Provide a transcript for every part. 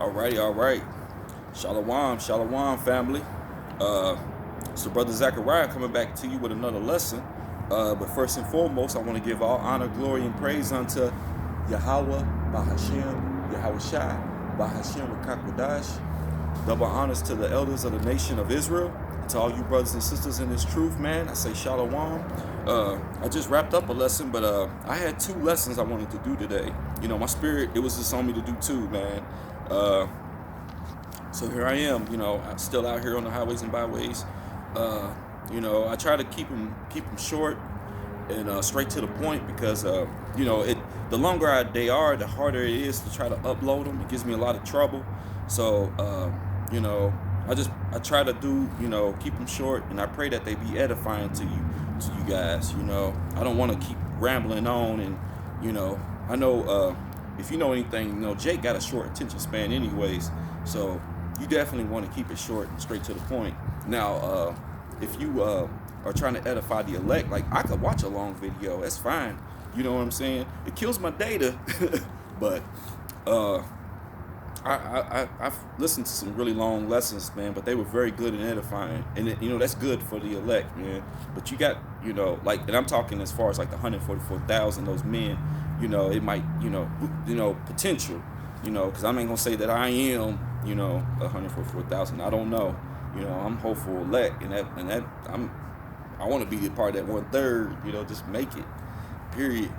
All right. Shalom, family. It's the brother Zachariah coming back to you with another lesson. But first and foremost, I want to give all honor, glory, and praise unto Yahweh, Bahashem, Yahweh Shai, Bahashem, Kakwadash. Double honors to the elders of the nation of Israel. To all you brothers and sisters in this truth, man, I say shalom. I just wrapped up a lesson, but I had 2 lessons I wanted to do today. You know, my spirit, it was just on me to do 2, man. So here I am, I'm still out here on the highways and byways. I try to keep them short and straight to the point because, the longer they are, the harder it is to try to upload them. It gives me a lot of trouble. So, I try to do, keep them short, and I pray that they be edifying to you guys. I don't want to keep rambling on, and, I know, if you know anything, Jake got a short attention span anyways. So you definitely want to keep it short and straight to the point. Now, if you are trying to edify the elect, like I could watch a long video, that's fine. You know what I'm saying? It kills my data, but I've listened to some really long lessons, man, but they were very good and edifying. And, that's good for the elect, man. But you got, and I'm talking as far as like the 144,000, those men, it might, potential, because I ain't going to say that I am, 144,000. I don't know. I'm hopeful elect, and that I want to be a part of that 1/3, just make it, period.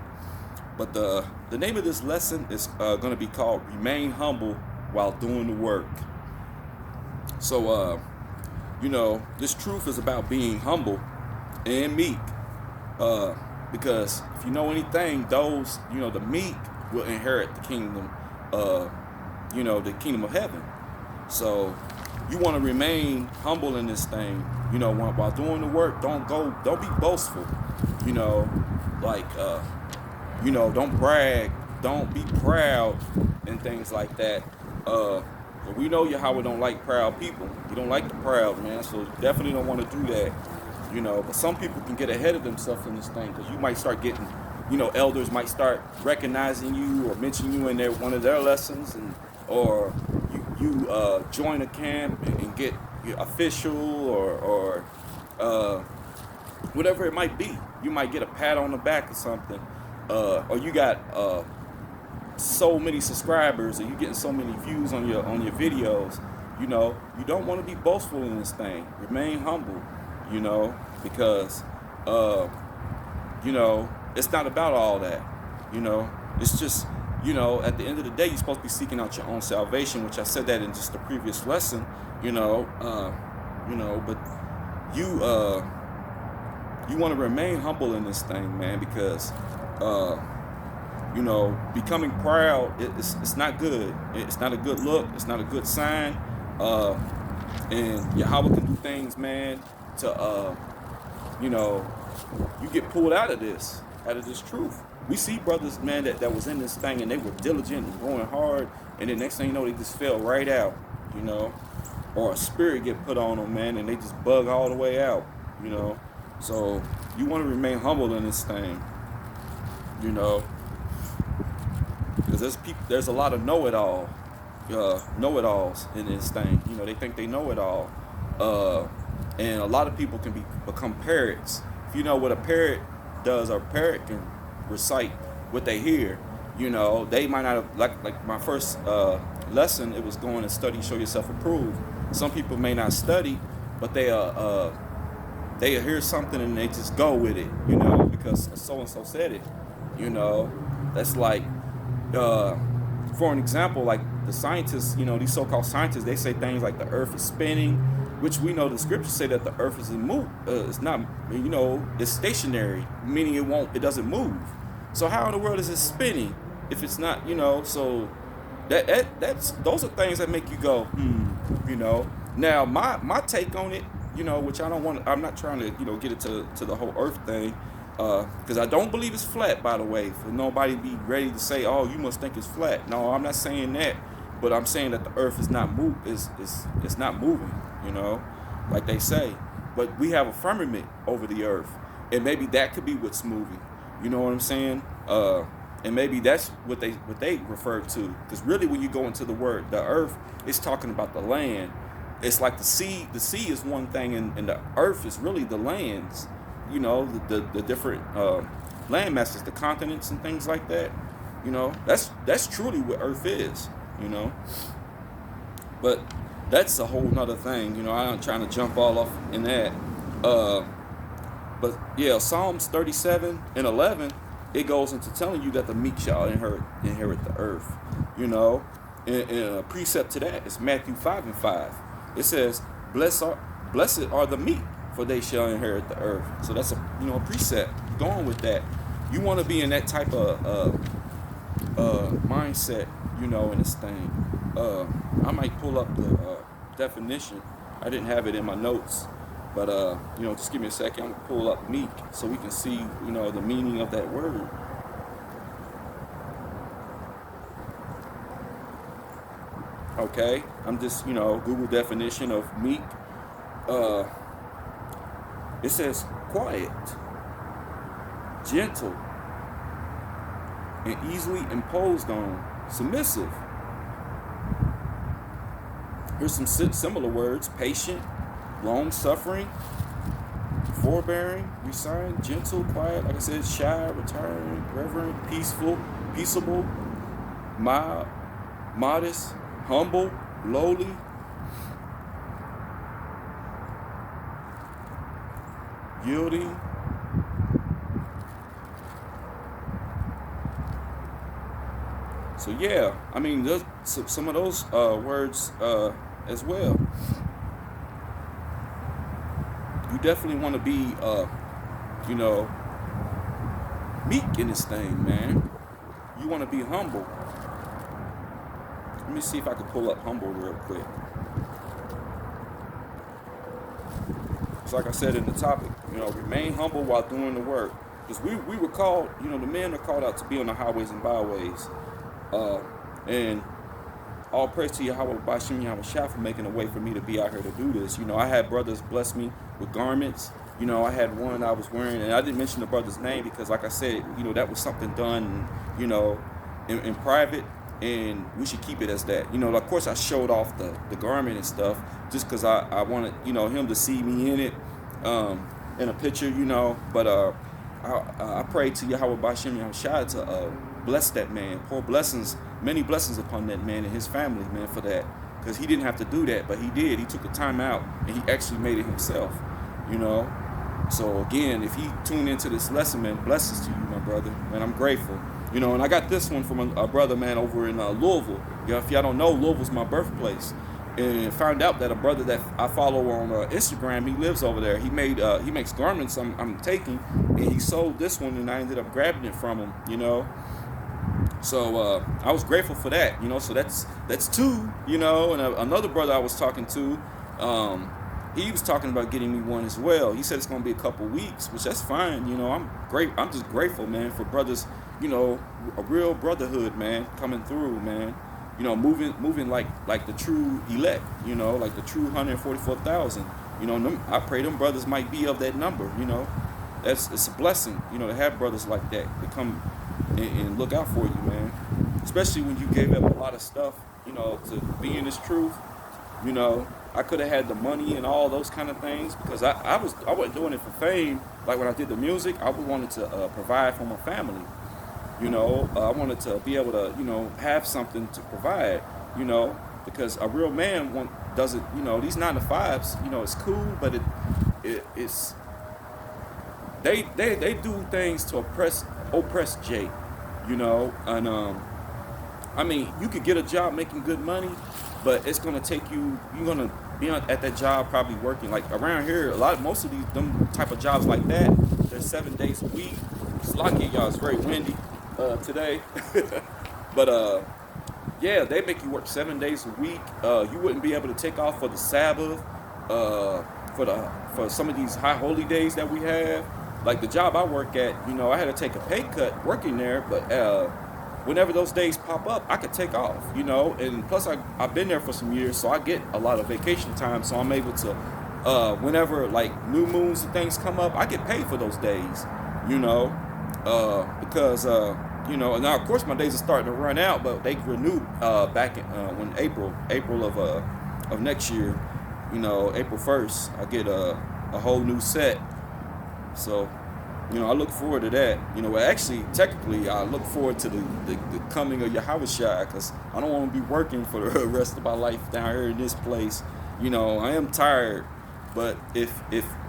But the name of this lesson is going to be called Remain Humble While Doing the Work. So, this truth is about being humble and meek. Because if you know anything, those, the meek will inherit the kingdom, the kingdom of heaven. So you want to remain humble in this thing, while doing the work. Don't be boastful, don't brag, don't be proud and things like that. We know Yahweh don't like proud people. He don't like the proud, man. So definitely don't want to do that, But some people can get ahead of themselves in this thing, because you might start getting, elders might start recognizing you or mentioning you in one of their lessons, or you join a camp and get official or whatever it might be. You might get a pat on the back or something, or you got so many subscribers, or you getting so many views on your videos. You don't want to be boastful in this thing. Remain humble, because it's not about all that. It's just, at the end of the day, you're supposed to be seeking out your own salvation, which I said that in just the previous lesson, but you want to remain humble in this thing, man, because becoming proud, it's not good. It's not a good look. It's not a good sign. And Yahweh can do things, man, to you get pulled out of this truth. We see brothers, man, that was in this thing, and they were diligent and going hard, and the next thing you know, they just fell right out, or a spirit get put on them, man, and they just bug all the way out, So you want to remain humble in this thing, because there's a lot of know-it-alls in this thing. They think they know it all, and a lot of people can become parrots. If you know what a parrot does, a parrot can recite what they hear. They might not have, like my first lesson, it was going to study, show yourself approved. Some people may not study, but they hear something and they just go with it, because so and so said it. That's like, for an example, like the scientists, these so-called scientists, they say things like the earth is spinning, which we know the scriptures say that the earth is it's not, it's stationary, meaning it doesn't move. So how in the world is it spinning if it's not, so those are things that make you go, Now my take on it, which I'm not trying to, get it to the whole earth thing, because I don't believe it's flat, by the way, for nobody be ready to say, oh, you must think it's flat. No, I'm not saying that, but I'm saying that the earth is not it's not moving, like they say. But we have a firmament over the earth, and maybe that could be what's moving. You know what I'm saying? And maybe that's what they refer to. Because really, when you go into the word the earth, it's talking about the land. It's like the sea. The sea is one thing, and the earth is really the lands. You know, the different land masses, the continents, and things like that. You know, that's truly what earth is. You know, but that's a whole nother thing. You know, I'm trying to jump all off in that. But yeah, Psalms 37:11, it goes into telling you that the meek shall inherit the earth. You know, and a precept to that is Matthew 5:5. It says, blessed are the meek, for they shall inherit the earth. So that's a precept going with that. You want to be in that type of mindset, in this thing. I might pull up the definition. I didn't have it in my notes, but just give me a second. I'm gonna pull up meek so we can see, the meaning of that word. Okay, I'm just, Google definition of meek. It says quiet, gentle, and easily imposed on, submissive. Here's some similar words: patient, long-suffering, forbearing, resigned, gentle, quiet, like I said, shy, retiring, reverent, peaceful, peaceable, mild, modest, humble, lowly. Yielding. So yeah, I mean, there's some of those words as well. You definitely want to be, meek in this thing, man. You want to be humble. Let me see if I can pull up humble real quick. It's like I said in the topic, remain humble while doing the work. Because we were called, the men are called out to be on the highways and byways. And all praise to Yahweh Bashim Yahweh Shah for making a way for me to be out here to do this. I had brothers bless me with garments. I had one I was wearing, and I didn't mention the brother's name because, like I said, that was something done, in private, and we should keep it as that. Of course, I showed off the garment and stuff just because I wanted, him to see me in it, in a picture, But I prayed to Yahweh Bashim Yahweh Shah to bless that man, pour blessings, many blessings upon that man and his family, man, for that. Because he didn't have to do that, but he did. He took the time out, and he actually made it himself, So, again, if he tuned into this lesson, man, blessings to you, my brother. Man, I'm grateful. And I got this one from a brother, man, over in Louisville. If y'all don't know, Louisville's my birthplace. And found out that a brother that I follow on Instagram, he lives over there. He makes garments I'm taking, and he sold this one, and I ended up grabbing it from him, So I was grateful for that, So that's two, And another brother I was talking to, he was talking about getting me one as well. He said it's gonna be a couple weeks, which that's fine, I'm great. I'm just grateful, man, for brothers, a real brotherhood, man, coming through, man. Moving like the true elect, like the true 144,000. I pray them brothers might be of that number. It's a blessing, to have brothers like that to come and look out for you, man. Especially when you gave up a lot of stuff, to be in this truth. I could have had the money and all those kind of things because I wasn't doing it for fame. Like when I did the music, I wanted to provide for my family. I wanted to be able to, have something to provide, because a real man doesn't, these 9 to 5s, it's cool, but it's they do things to oppress Jake, and I mean, you could get a job making good money, but it's gonna take you're gonna be at that job probably working like around here. Most of them type of jobs like that, they're 7 days a week. It's lucky, y'all. It's very windy today, but yeah, they make you work 7 days a week. You wouldn't be able to take off for the Sabbath, for some of these high holy days that we have. Like the job I work at, I had to take a pay cut working there, but whenever those days pop up, I could take off, and plus I've been there for some years, so I get a lot of vacation time, so I'm able to, whenever like new moons and things come up, I get paid for those days, because you know, now of course my days are starting to run out, but they renew back in when April of next year, you know, April 1st, I get a whole new set. So, you know, I look forward to that. You know, well, actually, technically, I look forward to the coming of Yahushua, because I don't want to be working for the rest of my life down here in this place. You know, I am tired, but if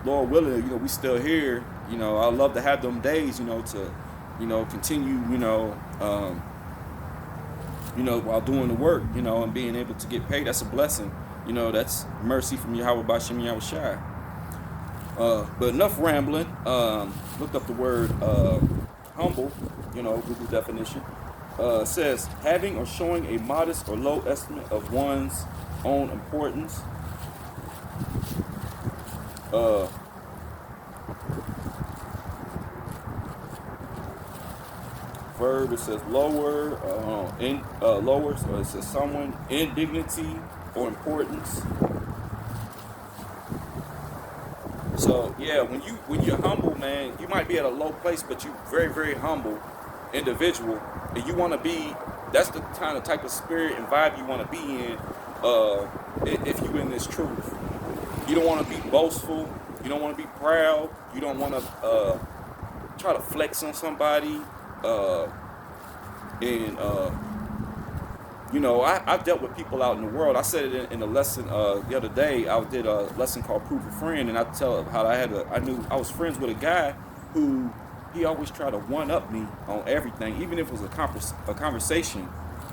Lord willing, you know, we still here. You know, I love to have them days. You know, to continue. You know, while doing the work. You know, and being able to get paid. That's a blessing. You know, that's mercy from Yahweh Bashem Yahushua. But enough rambling. Looked up the word humble, you know, Google definition. Says having or showing a modest or low estimate of one's own importance. Verb, it says lower, lower, so it says someone in dignity or importance. So yeah, when you're humble, man, you might be at a low place, but you're very, very humble individual, and you want to be. That's the kind of type of spirit and vibe you want to be in. If you in this truth, you don't want to be boastful. You don't want to be proud. You don't want to try to flex on somebody. You know, I've dealt with people out in the world. I said it in a lesson the other day. I did a lesson called Prove a Friend, and I tell how I knew I was friends with a guy who he always tried to one up me on everything, even if it was a conversation.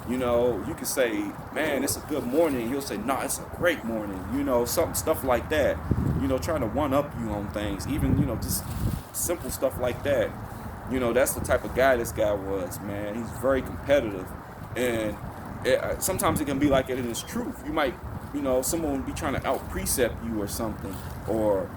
You know, you could say, "Man, it's a good morning." He'll say, "Nah, it's a great morning." You know, stuff like that. You know, trying to one up you on things, even just simple stuff like that. You know, that's the type of guy this guy was, man. He's very competitive, and sometimes it can be like it in its truth. You might, someone will be trying to out precept you or something, or,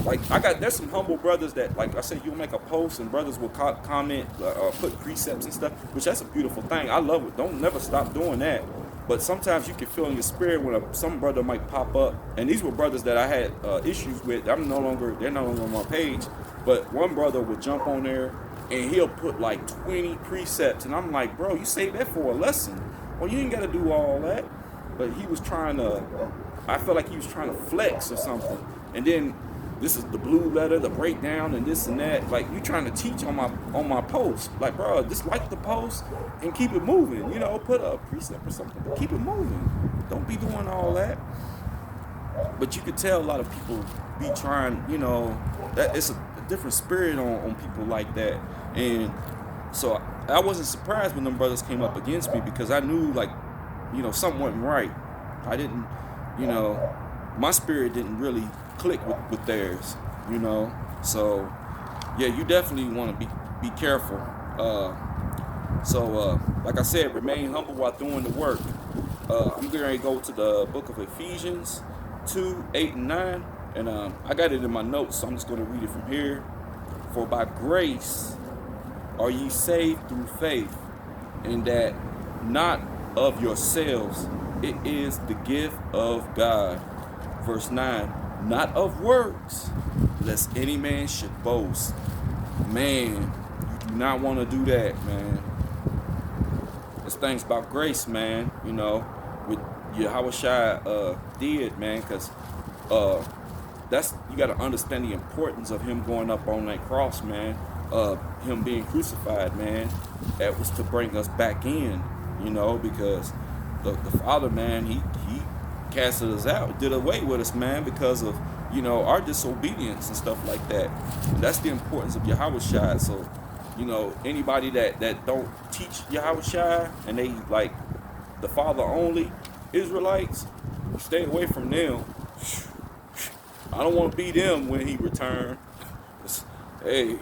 like there's some humble brothers that, like I said, you'll make a post and brothers will comment or put precepts and stuff, which that's a beautiful thing. I love it. Don't never stop doing that. But sometimes you can feel in your spirit when some brother might pop up, and these were brothers that I had issues with. They're no longer on my page, but one brother would jump on there and he'll put like 20 precepts, and I'm like, bro, you saved that for a lesson. Well, you ain't got to do all that. But he was I felt like he was trying to flex or something. And then this is the blue letter, the breakdown, and this and that. Like, you trying to teach on my post. Like, bro, just like the post and keep it moving. Put a precept or something, but keep it moving. Don't be doing all that. But you could tell a lot of people be trying, that it's a different spirit on people like that. And so I wasn't surprised when them brothers came up against me, because I knew, like, something wasn't right. I didn't, my spirit didn't really click with theirs, So yeah, you definitely want to be careful. Like I said, remain humble while doing the work. I'm going to go to the book of Ephesians 2:8-9, and I got it in my notes, so I'm just going to read it from here. For by grace are ye saved through faith, and that not of yourselves, it is the gift of God. Verse 9, not of works, lest any man should boast. Man, you do not want to do that, man. This thing's about grace, man. With Yahushua did, man, because you got to understand the importance of him going up on that cross, man. Him being crucified, man. That was to bring us back in, because the Father, man, he casted us out, did away with us, man, because of our disobedience and stuff like that. And that's the importance of Yahushua. So anybody that don't teach Yahushua and they like the Father only Israelites, stay away from them. I don't want to be them when he return. Hey,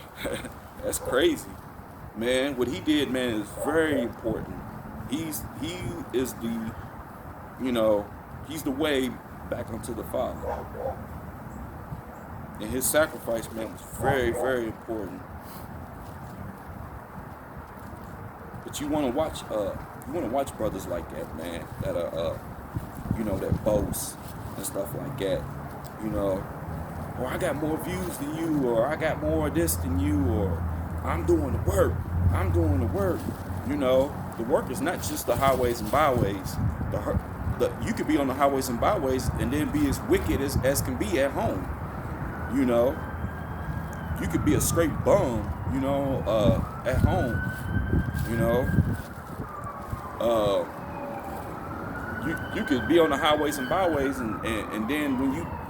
that's crazy, man. What he did, man, is very important. He is the he's the way back unto the Father. And his sacrifice, man, was very, very important. But you want to watch brothers like that, man, that are that boast and stuff like that. Or I got more views than you, or I got more of this than you, or I'm doing the work. I'm doing the work. You know, the work is not just the highways and byways. You could be on the highways and byways and then be as wicked as can be at home. You know, you could be a straight bum, you know, at home. You know, uh, you could be on the highways and byways, and then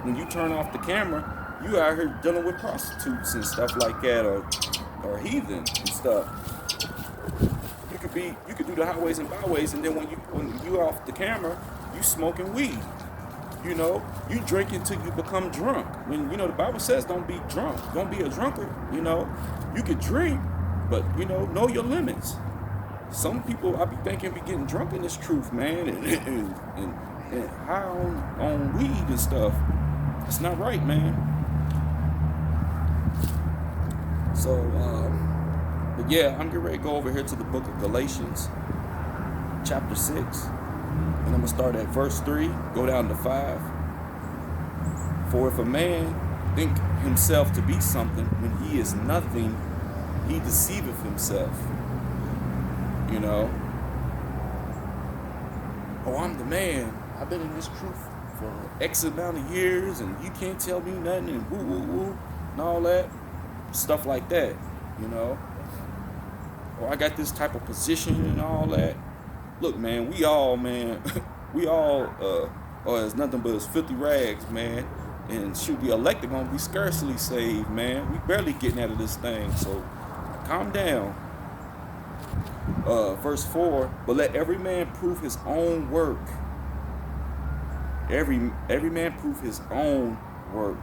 when you turn off the camera, you out here dealing with prostitutes and stuff like that, or heathen and stuff. You could do the highways and byways, and then when you off the camera, you smoking weed. You know, you drink until you become drunk. When you know the Bible says, don't be drunk, don't be a drunkard. You know, you could drink, but you know your limits. Some people I be thinking be getting drunk in this truth, man, and high on weed and stuff. It's not right, man. So, but yeah, I'm getting ready to go over here to the book of Galatians, chapter 6. And I'm going to start at verse 3, go down to 5. For if a man think himself to be something when he is nothing, he deceiveth himself. You know, oh, I'm the man. I've been in this truth for X amount of years, and you can't tell me nothing, and woo, woo, woo, and all that. Stuff like that, you know. Or I got this type of position and all that. Look, man, we all is nothing but as filthy rags, man. And shoot, the elect are gonna be scarcely saved, man. We barely getting out of this thing, so calm down. Verse 4, but let every man prove his own work. Every man prove his own work.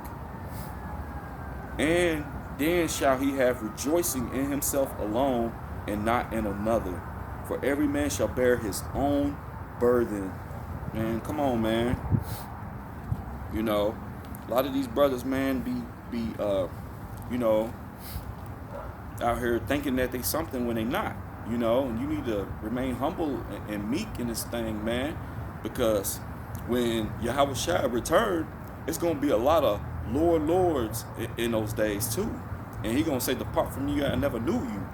And then shall he have rejoicing in himself alone and not in another. For every man shall bear his own burden. Man, come on, man. You know, a lot of these brothers, man, be you know, out here thinking that they something when they not. You know, and you need to remain humble and meek in this thing, man. Because when Yahweh Shai return, it's going to be a lot of lords in those days too. And he going to say, depart from me, I never knew you.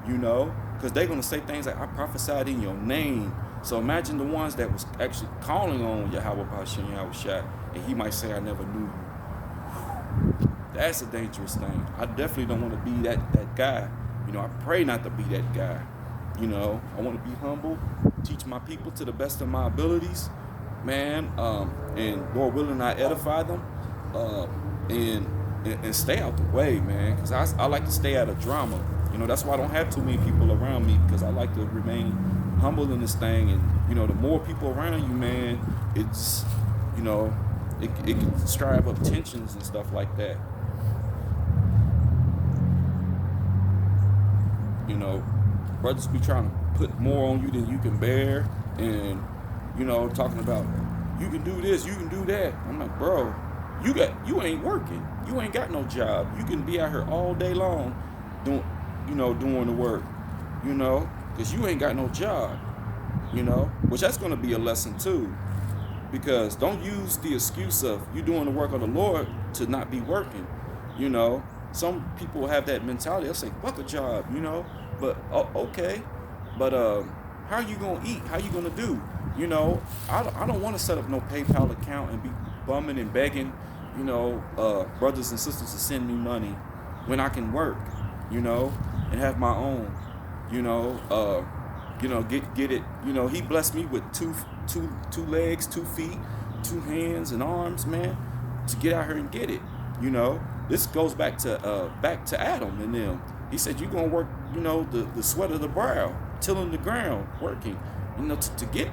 You know, because they're going to say things like, I prophesied in your name. So imagine the ones that was actually calling on Yahweh Bashem, Yahweh Shai, and he might say, I never knew you. That's a dangerous thing. I definitely don't want to be that guy. You know, I pray not to be that guy. You know, I want to be humble, teach my people to the best of my abilities, man, and Lord willing, I edify them, and stay out the way, man, because I like to stay out of drama. You know, that's why I don't have too many people around me, because I like to remain humble in this thing. And, you know, the more people around you, man, it's, you know, it can strive up tensions and stuff like that. You know, brothers be trying to put more on you than you can bear, and you know, talking about you can do this, you can do that. I'm like, bro, you ain't working, you ain't got no job. You can be out here all day long doing the work, you know, because you ain't got no job, you know, which that's going to be a lesson too, because don't use the excuse of you doing the work of the Lord to not be working. You know, some people have that mentality. They'll say, fuck a job, you know. But okay, but how are you gonna eat? How you gonna do? You know, I don't want to set up no PayPal account and be bumming and begging, you know, brothers and sisters to send me money when I can work, you know, and have my own, you know, get it. You know, he blessed me with two legs, 2 feet, 2 hands and arms, man, to get out here and get it. You know, this goes back to Adam and them. He said, you're going to work, you know, the sweat of the brow, tilling the ground, working, you know, to get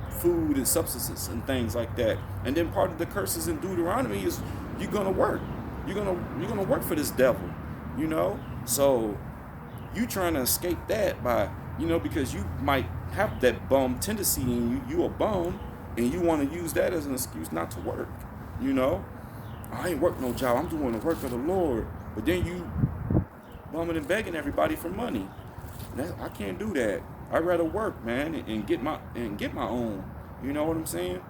food and substances and things like that. And then part of the curses in Deuteronomy is you're going to work. You're going to work for this devil, you know. So you trying to escape that by, you know, because you might have that bum tendency in you. You a bum, and you want to use that as an excuse not to work, you know. I ain't work no job. I'm doing the work of the Lord. But then you bumming and begging everybody for money. I can't do that. I'd rather work, man, and get my own. You know what I'm saying?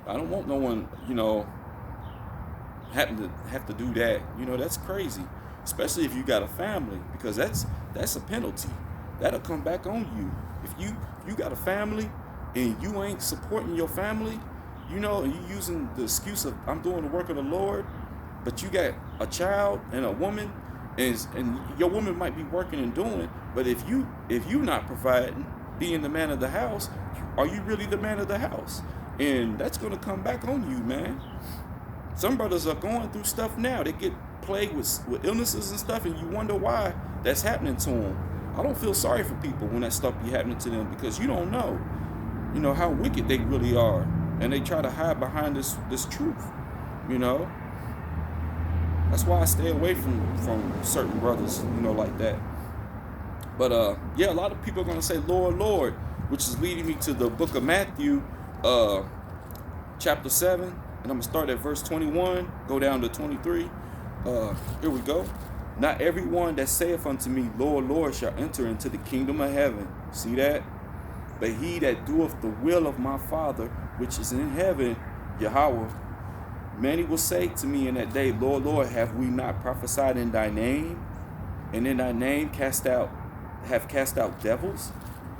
I don't want no one, you know, have to do that. You know, that's crazy. especially if you got a family, because that's a penalty. That'll come back on you. If you got a family and you ain't supporting your family, and you using the excuse of I'm doing the work of the Lord, but you got a child and a woman, and your woman might be working and doing it, but if you not providing, being the man of the house, are you really the man of the house? And that's gonna come back on you, man. Some brothers are going through stuff now. They get plagued with illnesses and stuff, and you wonder why that's happening to them. I don't feel sorry for people when that stuff be happening to them, because you don't know, how wicked they really are, and they try to hide behind this truth. You know, that's why I stay away from certain brothers, like that. But yeah, a lot of people are gonna say, "Lord, Lord," which is leading me to the book of Matthew, chapter 7, and I'm gonna start at verse 21, go down to 23. Here we go. Not everyone that saith unto me, Lord, Lord, shall enter into the kingdom of heaven. See that? But he that doeth the will of my Father, which is in heaven, Yahweh. Many will say to me in that day, Lord, Lord, have we not prophesied in thy name? And in thy name have cast out devils?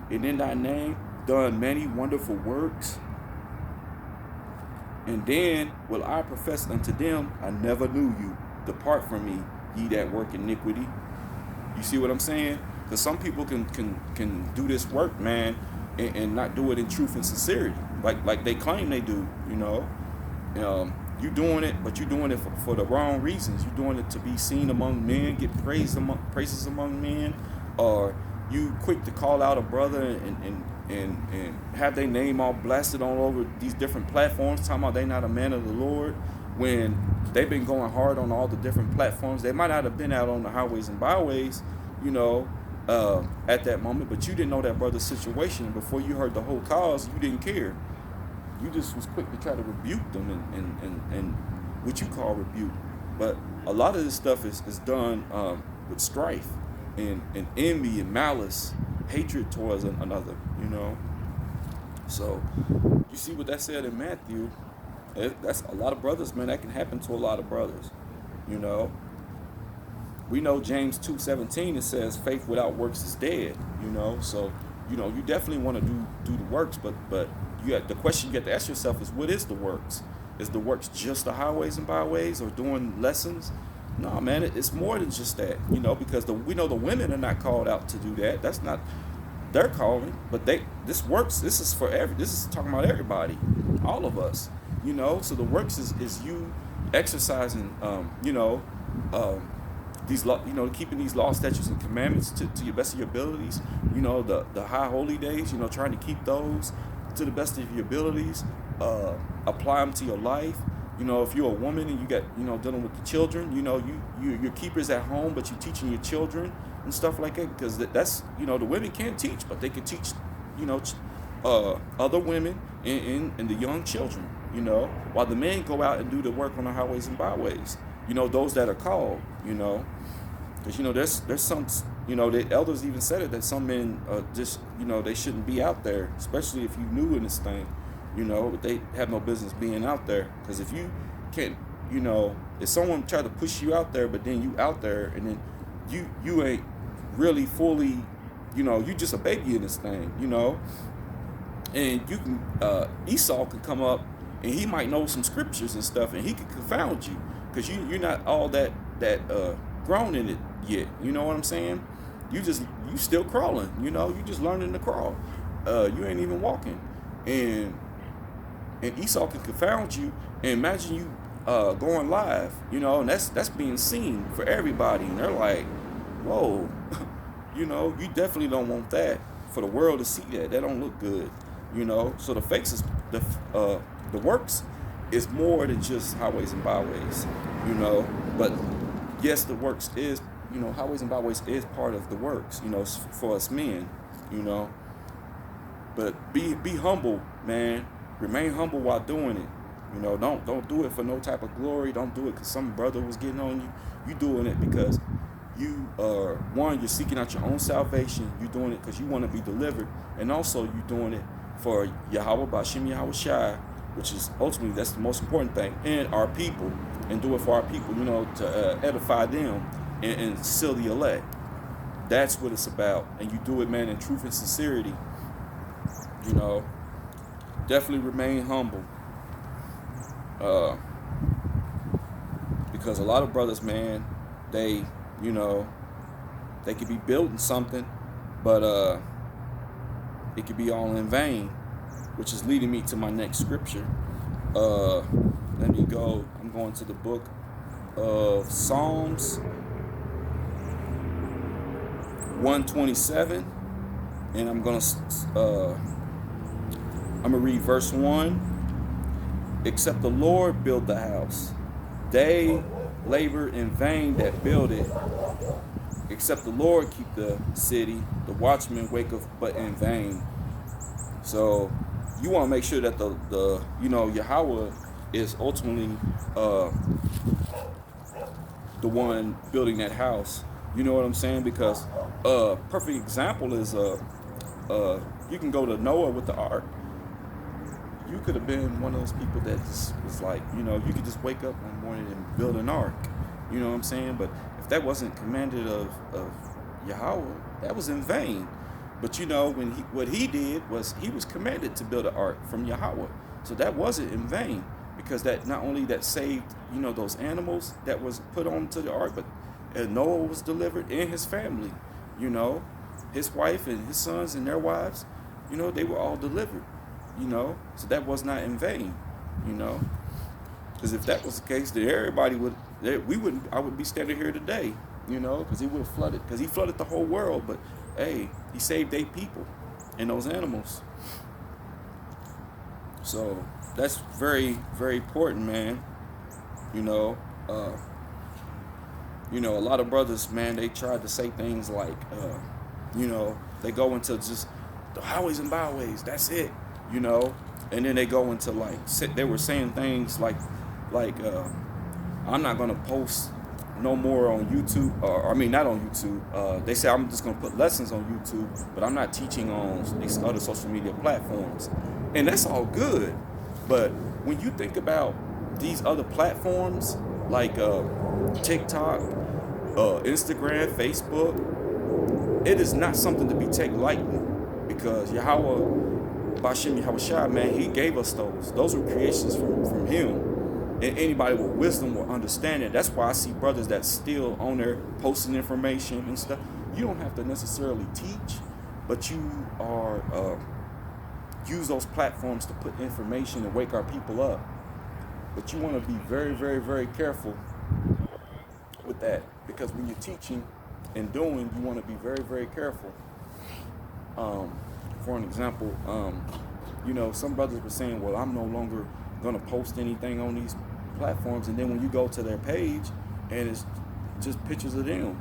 And in thy name done many wonderful works? And then will I profess unto them, I never knew you. Depart from me, ye that work iniquity. You see what I'm saying? Because some people can do this work, man, and not do it in truth and sincerity, like they claim they do. You doing it, but you're doing it for the wrong reasons. You're doing it to be seen among men, get praises among men, or you quick to call out a brother and have their name all blasted all over these different platforms, talking about they not a man of the Lord, when they've been going hard on all the different platforms. They might not have been out on the highways and byways, at that moment, but you didn't know that brother's situation. Before you heard the whole cause, you didn't care. You just was quick to try to rebuke them and what you call rebuke. But a lot of this stuff is done with strife and envy and malice, hatred towards another, So you see what that said in Matthew. That's a lot of brothers, man. That can happen to a lot of brothers, We know James 2:17, it says faith without works is dead, So, you definitely want to do the works, but the question you get to ask yourself is, what is the works? Is the works just the highways and byways or doing lessons? No, man, it's more than just that, because we know the women are not called out to do that. That's not their calling, but this is talking about everybody, all of us, So the works is you exercising, these keeping these laws, statutes, and commandments to your best of your abilities. The high holy days, trying to keep those to the best of your abilities. Apply them to your life. If you're a woman and you got, dealing with the children, you're keepers at home, but you're teaching your children and stuff like that, because that's, the women can't teach, but they can teach, other women and the young children, while the men go out and do the work on the highways and byways, those that are called, because, there's some, the elders even said it, that some men just, they shouldn't be out there, especially if you're new in this thing. They have no business being out there, because if you can't, if someone try to push you out there, but then you out there, and then you ain't really fully, you just a baby in this thing, and you can, Esau could come up, and he might know some scriptures and stuff, and he could confound you, because you're not all that grown in it yet, you know what I'm saying? You still crawling, you just learning to crawl, you ain't even walking, and Esau can confound you. And imagine you going live, and that's being seen for everybody, and they're like, whoa, you definitely don't want that for the world to see that. That don't look good, So the fakes is the works is more than just highways and byways, But yes, the works is, highways and byways is part of the works, for us men, But be humble, man. Remain humble while doing it. Don't do it for no type of glory. Don't do it because some brother was getting on you. You doing it because you are, you're seeking out your own salvation. You're doing it because you want to be delivered. And also you're doing it for Yahweh Bashim Yahweh Shai, which is ultimately, that's the most important thing. And our people. And do it for our people, to edify them. and seal the elect. That's what it's about. And you do it, man, in truth and sincerity. You know, definitely remain humble. Uh, because a lot of brothers, man, they, you know, they could be building something, but it could be all in vain, which is leading me to my next scripture. Let me go. I'm going to the book of Psalms 127, and I'm gonna read verse 1. Except the Lord build the house, they labor in vain that build it. Except the Lord keep the city, the watchmen wake up but in vain. So you want to make sure that the Yahweh is ultimately the one building that house. You know what I'm saying? Because perfect example is you can go to Noah with the ark. You could have been one of those people that just was like, you could just wake up one morning and build an ark. You know what I'm saying? But if that wasn't commanded of Yahweh, that was in vain. But what he did was he was commanded to build an ark from Yahweh. So that wasn't in vain, because that not only that saved, those animals that was put onto the ark, but Noah was delivered and his family, his wife and his sons and their wives, they were all delivered, so that was not in vain, because if that was the case, then everybody I would be standing here today, because he would have flooded, because he flooded the whole world, but hey, he saved 8 people and those animals. So that's very, very important, man. A lot of brothers, man, they tried to say things like, they go into just the highways and byways, that's it, and then they go into they were saying things like I'm not gonna post no more on YouTube, not on YouTube. They say I'm just gonna put lessons on YouTube, but I'm not teaching on these other social media platforms, and that's all good. But when you think about these other platforms like TikTok, Instagram, Facebook, it is not something to be taken lightly, because Yahweh, Bashem Yahushua, man, he gave us those. Those were creations from him. And anybody with wisdom will understand it. That's why I see brothers that still on there posting information and stuff. You don't have to necessarily teach, but you are use those platforms to put information and wake our people up. But you want to be very, very, very careful with that, because when you're teaching and doing, you want to be very, very careful. For an example, some brothers were saying, well, I'm no longer going to post anything on these platforms, and then when you go to their page and it's just pictures of them,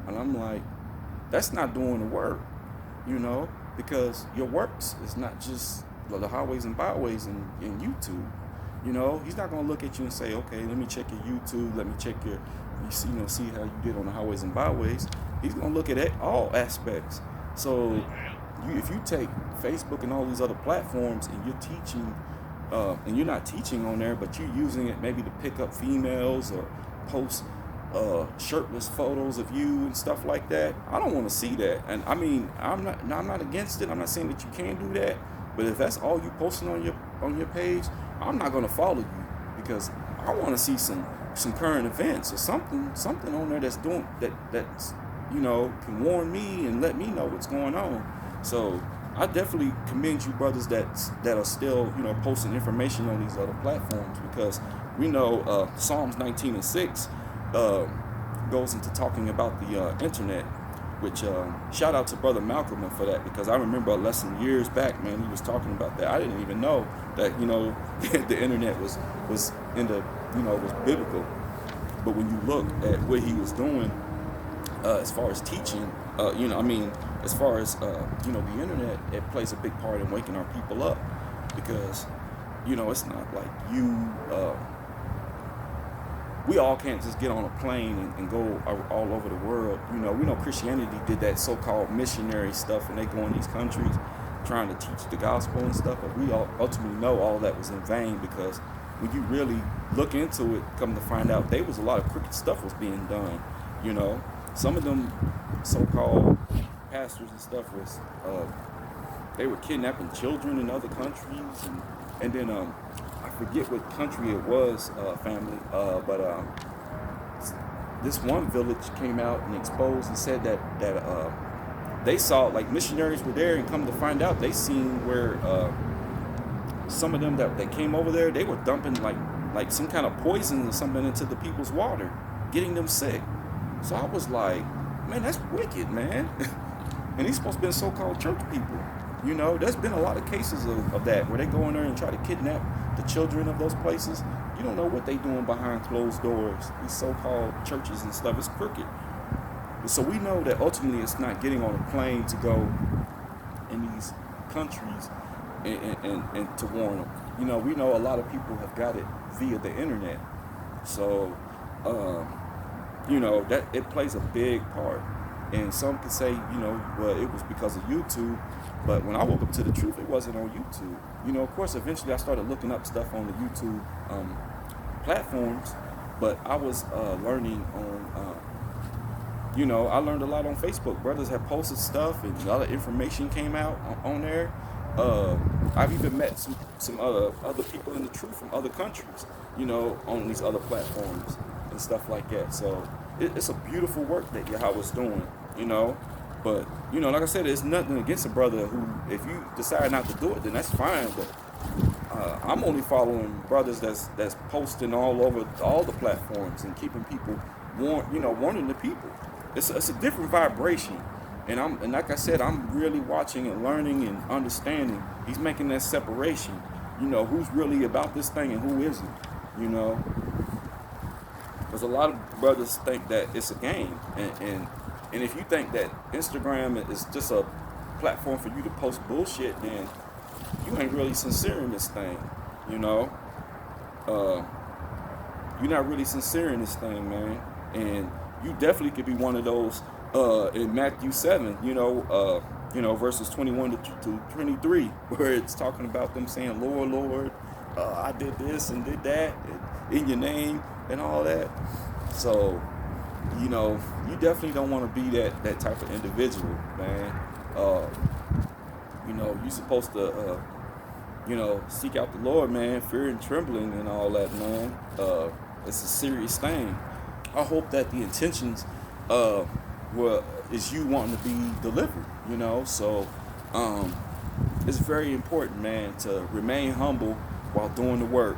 and I'm like, that's not doing the work, because your works is not just the highways and byways in YouTube. He's not going to look at you and say, okay, let me check your YouTube, let me check see how you did on the highways and byways. He's going to look at all aspects. So if you take Facebook and all these other platforms and you're teaching, and you're not teaching on there, but you're using it maybe to pick up females or post shirtless photos of you and stuff like that, I don't want to see that. And I mean, I'm not against it. I'm not saying that you can't do that, but if that's all you posting on your page, I'm not going to follow you, because I want to see some current events or something on there that's doing that's can warn me and let me know what's going on. So I definitely commend you brothers that are still posting information on these other platforms, because we know Psalms 19:6 goes into talking about the internet, which shout out to Brother Malcolm for that, because I remember a lesson years back, man, he was talking about that. I didn't even know that the internet was in the was biblical. But when you look at what he was doing as far as teaching, as far as the internet, it plays a big part in waking our people up, because it's not like we all can't just get on a plane and go all over the world. We know Christianity did that so-called missionary stuff, and they go in these countries trying to teach the gospel and stuff, but we all ultimately know all that was in vain, because when you really look into it, come to find out there was a lot of crooked stuff was being done. You know, some of them so-called pastors and stuff was they were kidnapping children in other countries, and then I forget what country it was, family, but this one village came out and exposed and said that they saw, like, missionaries were there, and come to find out they seen where some of them that they came over there, they were dumping like some kind of poison or something into the people's water, getting them sick. So I was like, man, that's wicked, man. And these supposed to be so-called church people. You know, there's been a lot of cases of that, where they go in there and try to kidnap the children of those places. You don't know what they doing behind closed doors. These so-called churches and stuff, it's crooked. So we know that ultimately it's not getting on a plane to go in these countries and to warn them. You know, we know a lot of people have got it via the internet. So, you know, that it plays a big part. And some could say, you know, well, it was because of YouTube. But when I woke up to the truth, it wasn't on YouTube. You know, of course, eventually I started looking up stuff on the YouTube platforms. But I was learning on, you know, I learned a lot on Facebook. Brothers have posted stuff, and a lot of information came out on there. I've even met some other people in the truth from other countries, you know, on these other platforms and stuff like that. So it's a beautiful work that Yahweh's doing, you know. But, you know, like I said, there's nothing against a brother who, if you decide not to do it, then that's fine. But I'm only following brothers that's posting all over all the platforms and keeping people warning the people. It's a different vibration. And like I said, I'm really watching and learning and understanding. He's making that separation. You know, who's really about this thing and who isn't, you know. Because a lot of brothers think that it's a game. And if you think that Instagram is just a platform for you to post bullshit, then you ain't really sincere in this thing, you know. You're not really sincere in this thing, man. And you definitely could be one of those in Matthew 7, you know, verses 21 to 23, where it's talking about them saying, Lord, Lord, I did this and did that in your name and all that. So, you know, you definitely don't want to be that type of individual, man. You know, you're supposed to, you know, seek out the Lord, man, fear and trembling and all that, man. It's a serious thing. I hope that the intentions is you wanting to be delivered, you know. So it's very important, man, to remain humble while doing the work.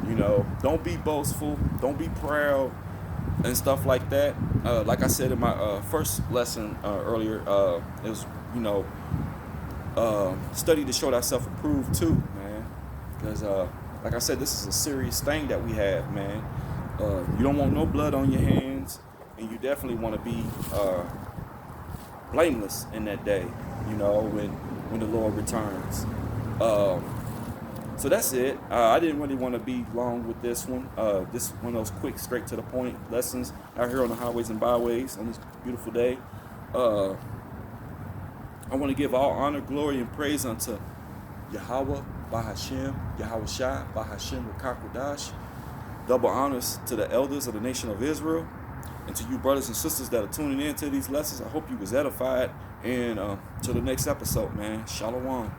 You know, don't be boastful, don't be proud and stuff like that. Like I said in my first lesson earlier, it was, you know, study to show thyself approved too, man. Because like I said, this is a serious thing that we have, man. You don't want no blood on your hands, and you definitely want to be blameless in that day, you know, when the Lord returns. So that's it. I didn't really want to be long with this one. This is one of those quick, straight to the point lessons out here on the highways and byways on this beautiful day. I want to give all honor, glory, and praise unto Yahweh, Bahashem, Yahweh Shai, Bahashem, Rakakwadash. Double honors to the elders of the nation of Israel, and to you brothers and sisters that are tuning in to these lessons. I hope you was edified, and to the next episode, man. Shalom.